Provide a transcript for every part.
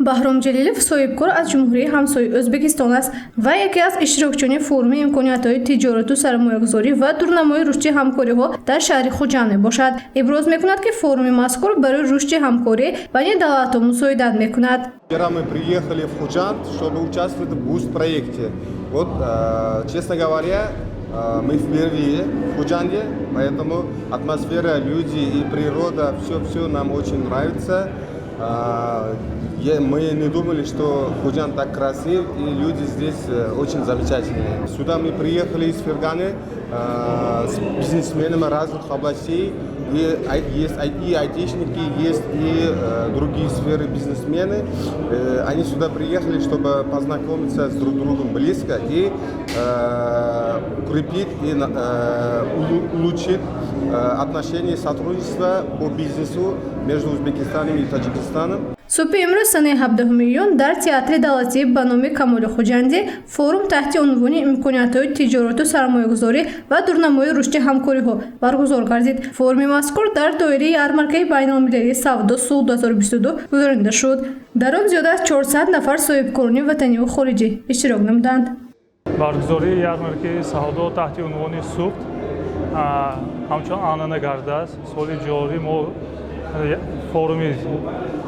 Баҳром Ҷалилов соҳибкор аз Ҷумҳурии ҳамсояи Ӯзбекистон аст ва яке аз иштирокчиёни форуми имкониятҳои тиҷорату сармоягузорӣ ва дурнамои рушди ҳамкориҳо дар шаҳри Хуҷанд мебошад. Иброз мекунад, ки форуми мазкур барои рушди ҳамкорӣ байни давлатҳо мусоидат мекунад. Вчера мы приехали в Хуҷанд, чтобы участвовать в буст-проекте. Вот, честно говоря, мы впервые в Хуҷанде, поэтому атмосфера, люди и природа, все нам очень нравится. Мы не думали, что Хуҷанд так красив, и люди здесь очень замечательные. Сюда мы приехали из Ферганы с бизнесменами разных областей. Есть и айтишники, есть и другие сферы бизнесмены. Они сюда приехали, чтобы познакомиться с друг другом близко и укрепить и улучшить отношения сотрудничества по бизнесу между Узбекистаном и Таджикистаном. Субҳи имрӯз санаи 17 июн дар театри давлатии ба номи Камоли Хуҷандӣ форум таҳти унвони имкониятҳои тиҷорату сармоягузорӣ ва дурнамои рушди ҳамкориҳо баргузор гардид. Форуми мазкур дар доираи ярмаркаи байналмилалии савдо суғ 2022 гузаронида шуд. Дар он зиёда аз 400 нафар соҳибкорони ватаниву хориҷӣ иштирок намуданд. Баргузории ярмаркаи савдо таҳти унвони суғ ҳамчун анъана гардааст. Соли ҷорӣ мо форуми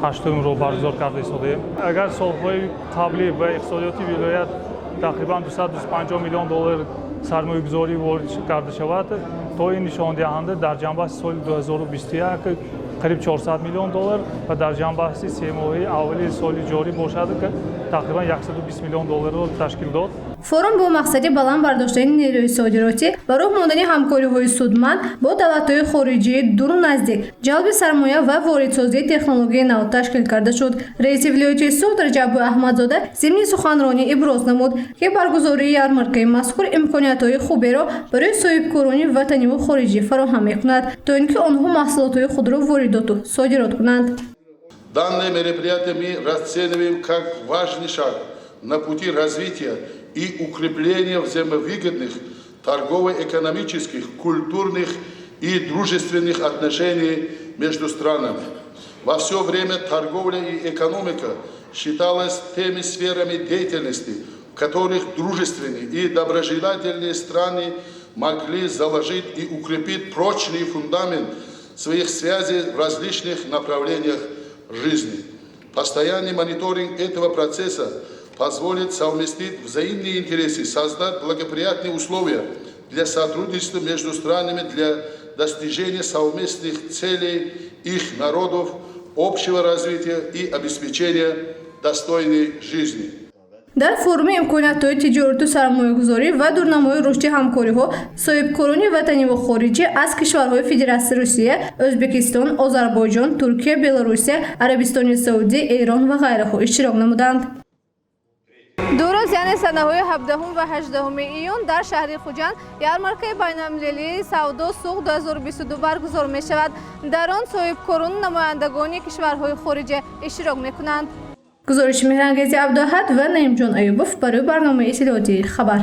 ҳаштумро баргузор карда истодем. Агар солҳои қаблӣ ба иқтисодиёти вилоят тақрибан $250 миллион сармоягузорӣ ворид карда шавад, то ин нишондиҳанда дар ҷанбаҳси соли 2021 қариб $400 миллион ва дар ҷанбаҳси семоҳии аввали соли ҷорӣ бошад, ки тақрибан $120 миллион ташкил дод. Форум бо мақсади баланд бардоштани нерӯи содиротӣ ба роҳ мондани ҳамкориҳои судманд бо давлатҳои хориҷии дуру наздик, ҷалби сармоя ва воридсозии технологияи нав ташкил карда шуд. Раиси вилояти Суғд Раҷаб Аҳмадзода зимни суханронӣ иброз намуд, ки баргузории ярмаркаи мазкур имкониятҳои хуберо барои соҳибкорони ватаниву хориҷӣ фароҳам мекунад, то ин ки онҳо маҳсулотҳои худро воридоту содирот кунанд. Данное мероприятие мы расцениваем как важный шаг на пути развития и укрепления взаимовыгодных торгово-экономических, культурных и дружественных отношений между странами. Во все время торговля и экономика считалась теми сферами деятельности, в которых дружественные и доброжелательные страны могли заложить и укрепить прочный фундамент своих связей в различных направлениях жизни. Постоянный мониторинг этого процесса позволит совместить взаимные интересы, создать благоприятные условия для сотрудничества между странами для достижения совместных целей их народов, общего развития и обеспечения достойной жизни. Дар форуми имкониятҳои тиҷорату сармоягузорӣ ва дурнамои рушди ҳамкориҳо соҳибкорони ватаниву хориҷӣ аз кишварҳои Федератсияи Русия, Ӯзбекистон, Озарбойҷон, Туркия, Беларусия, Арабистони Саудӣ, Эрон ва ғайраҳо иштирок намуданд. ду рӯз яъне санаҳои 17 ва 18 июн дар шаҳри Хуҷанд ярмаркаи байналмилалии савдо суғ 2022 баргузор мешавад. Дар он соҳибкорону намояндагони кишварҳои хориҷӣ иштирок мекунанд. гузориши Меҳрангези Абдуаҳад ва Наимҷон Аюбов барои барномаи иттилоотии Хабар.